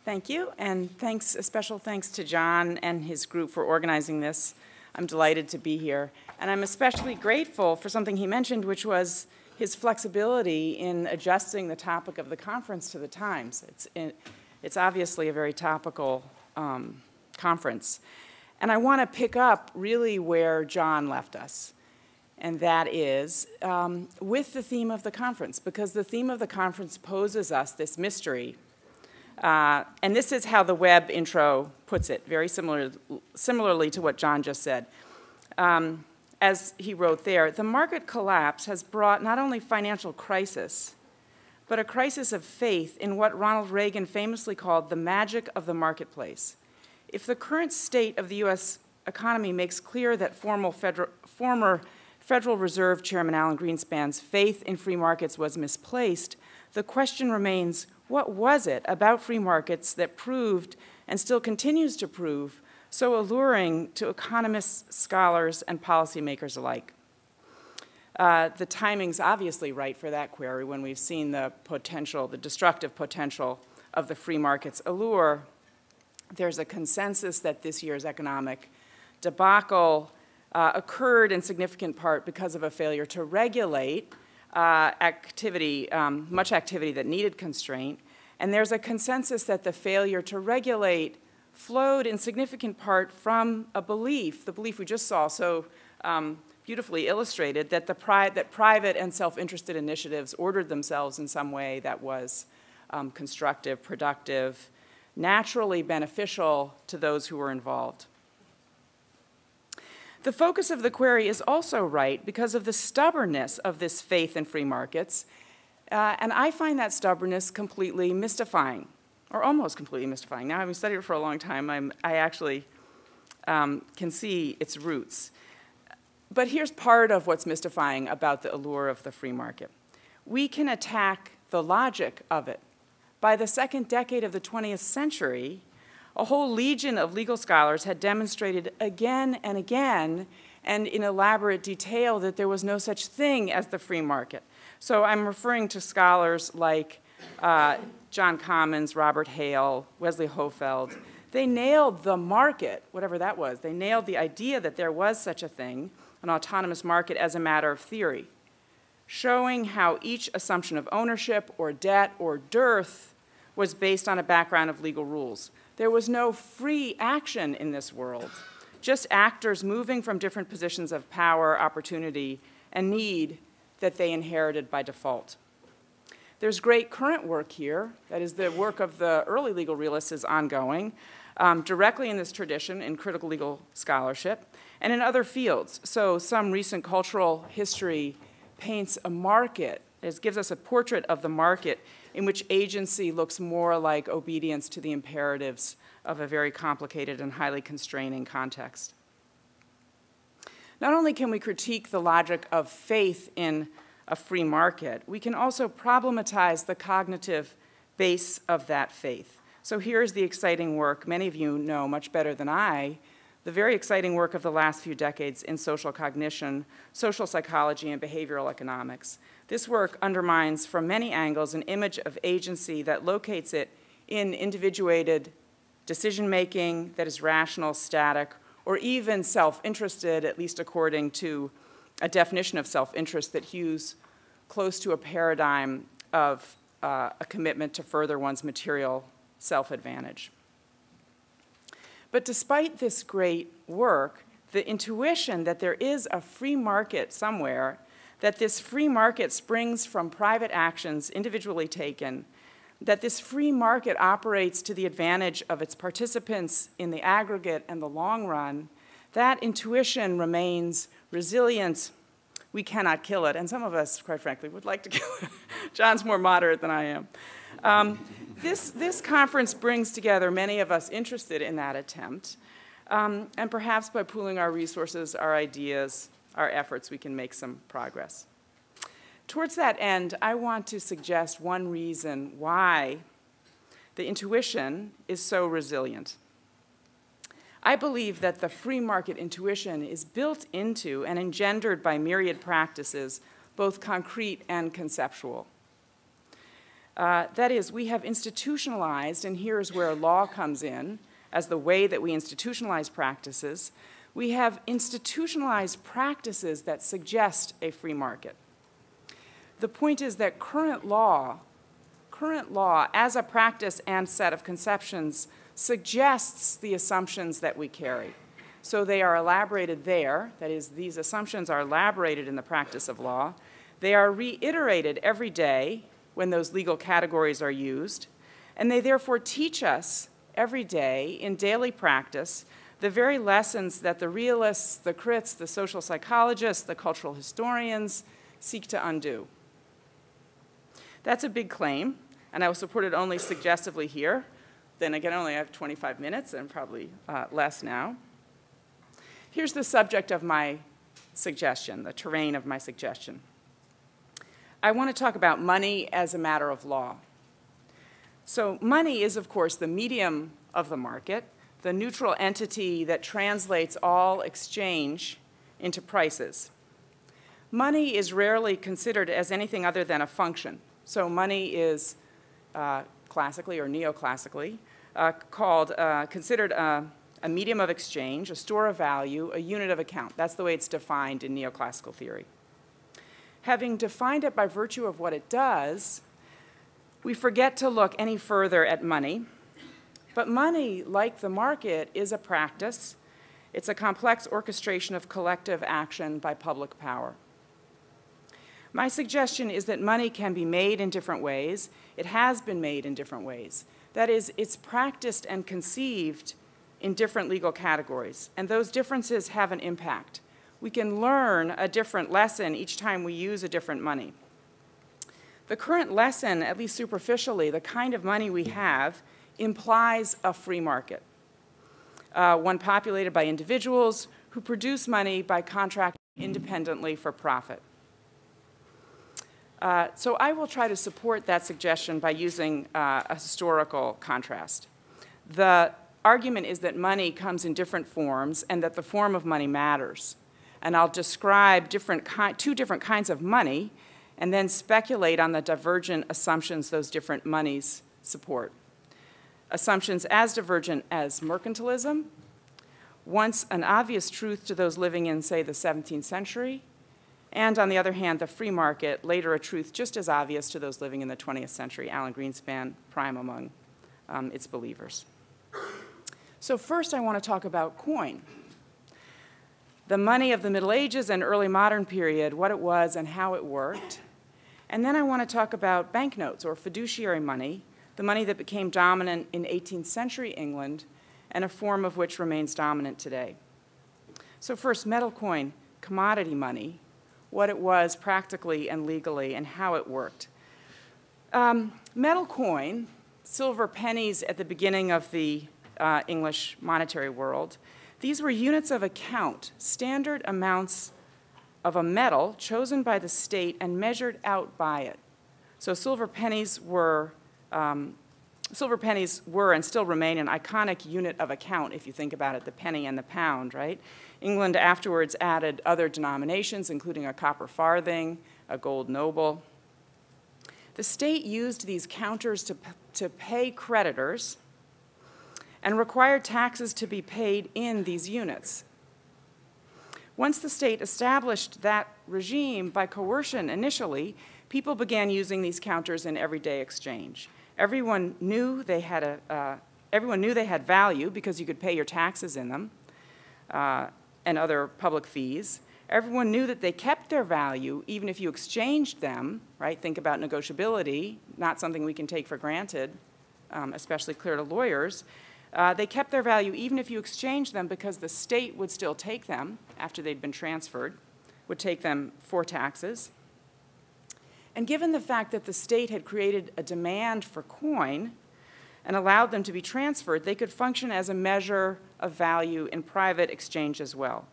Thank you, and a special thanks to John and his group for organizing this. I'm delighted to be here, and I'm especially grateful for something he mentioned, which was his flexibility in adjusting the topic of the conference to the times. It's obviously a very topical conference. And I want to pick up really where John left us, and that is with the theme of the conference, because the theme of the conference poses us this mystery. And this is how the Webb intro puts it, very similarly to what John just said. As he wrote there, the market collapse has brought not only financial crisis, but a crisis of faith in what Ronald Reagan famously called the magic of the marketplace. If the current state of the U.S. economy makes clear that former Federal Reserve Chairman Alan Greenspan's faith in free markets was misplaced, the question remains, what was it about free markets that proved, and still continues to prove, so alluring to economists, scholars, and policymakers alike? The timing's obviously right for that query when we've seen the potential, the destructive potential of the free market's allure. There's a consensus that this year's economic debacle occurred in significant part because of a failure to regulate much activity that needed constraint. And there's a consensus that the failure to regulate flowed in significant part from a belief, the belief we just saw so beautifully illustrated, that private and self-interested initiatives ordered themselves in some way that was constructive, productive, naturally beneficial to those who were involved. The focus of the query is also right because of the stubbornness of this faith in free markets, and I find that stubbornness completely mystifying, or almost completely mystifying. Now, having studied it for a long time, I actually can see its roots. But here's part of what's mystifying about the allure of the free market. We can attack the logic of it. By the second decade of the 20th century, a whole legion of legal scholars had demonstrated again and again and in elaborate detail that there was no such thing as the free market. So I'm referring to scholars like John Commons, Robert Hale, Wesley Hofeld. They nailed the market, whatever that was. They nailed the idea that there was such a thing, an autonomous market, as a matter of theory, showing how each assumption of ownership or debt or dearth was based on a background of legal rules. There was no free action in this world, just actors moving from different positions of power, opportunity, and need that they inherited by default. There's great current work here. That is, the work of the early legal realists is ongoing, directly in this tradition in critical legal scholarship and in other fields. So some recent cultural history paints a market, it gives us a portrait of the market in which agency looks more like obedience to the imperatives of a very complicated and highly constraining context. Not only can we critique the logic of faith in a free market, we can also problematize the cognitive base of that faith. So here's the exciting work, many of you know much better than I, the very exciting work of the last few decades in social cognition, social psychology, and behavioral economics. This work undermines from many angles an image of agency that locates it in individuated decision-making that is rational, static, or even self-interested, at least according to a definition of self-interest that hews close to a paradigm of a commitment to further one's material self-advantage. But despite this great work, the intuition that there is a free market somewhere, that this free market springs from private actions individually taken, that this free market operates to the advantage of its participants in the aggregate and the long run, that intuition remains resilient. We cannot kill it, and some of us, quite frankly, would like to kill it. John's more moderate than I am. This conference brings together many of us interested in that attempt, and perhaps by pooling our resources, our ideas, our efforts, we can make some progress. Towards that end, I want to suggest one reason why the intuition is so resilient. I believe that the free market intuition is built into and engendered by myriad practices, both concrete and conceptual. That is, we have institutionalized, and here's where law comes in, as the way that we institutionalize practices. We have institutionalized practices that suggest a free market. The point is that current law as a practice and set of conceptions suggests the assumptions that we carry. So they are elaborated there, that is, these assumptions are elaborated in the practice of law. They are reiterated every day when those legal categories are used, and they therefore teach us every day in daily practice the very lessons that the realists, the crits, the social psychologists, the cultural historians seek to undo. That's a big claim, and I will support it only suggestively here. Then again, I only have 25 minutes and probably less now. Here's the subject of my suggestion, the terrain of my suggestion. I want to talk about money as a matter of law. So money is, of course, the medium of the market, the neutral entity that translates all exchange into prices. Money is rarely considered as anything other than a function. So money is classically or neoclassically considered a medium of exchange, a store of value, a unit of account. That's the way it's defined in neoclassical theory. Having defined it by virtue of what it does, we forget to look any further at money. But money, like the market, is a practice. It's a complex orchestration of collective action by public power. My suggestion is that money can be made in different ways. It has been made in different ways. That is, it's practiced and conceived in different legal categories, and those differences have an impact. We can learn a different lesson each time we use a different money. The current lesson, at least superficially, the kind of money we have, implies a free market, one populated by individuals who produce money by contracting independently for profit. So I will try to support that suggestion by using a historical contrast. The argument is that money comes in different forms and that the form of money matters. And I'll describe two different kinds of money and then speculate on the divergent assumptions those different monies support. Assumptions as divergent as mercantilism, once an obvious truth to those living in, say, the 17th century, and on the other hand, the free market, later a truth just as obvious to those living in the 20th century, Alan Greenspan prime among its believers. So first I want to talk about coin. The money of the Middle Ages and early modern period, what it was and how it worked. And then I want to talk about banknotes or fiduciary money, the money that became dominant in 18th century England and a form of which remains dominant today. So first, metal coin, commodity money, what it was practically and legally and how it worked. Metal coin, silver pennies at the beginning of the English monetary world, these were units of account, standard amounts of a metal chosen by the state and measured out by it. So silver pennies were and still remain an iconic unit of account if you think about it, the penny and the pound, right? England afterwards added other denominations, including a copper farthing, a gold noble. The state used these counters to pay creditors and required taxes to be paid in these units. Once the state established that regime by coercion initially, people began using these counters in everyday exchange. Everyone knew they had value because you could pay your taxes in them and other public fees. Everyone knew that they kept their value even if you exchanged them, right? Think about negotiability, not something we can take for granted, especially clear to lawyers. They kept their value even if you exchanged them because the state would still take them after they'd been transferred, would take them for taxes. And given the fact that the state had created a demand for coin and allowed them to be transferred, they could function as a measure of value in private exchange as well.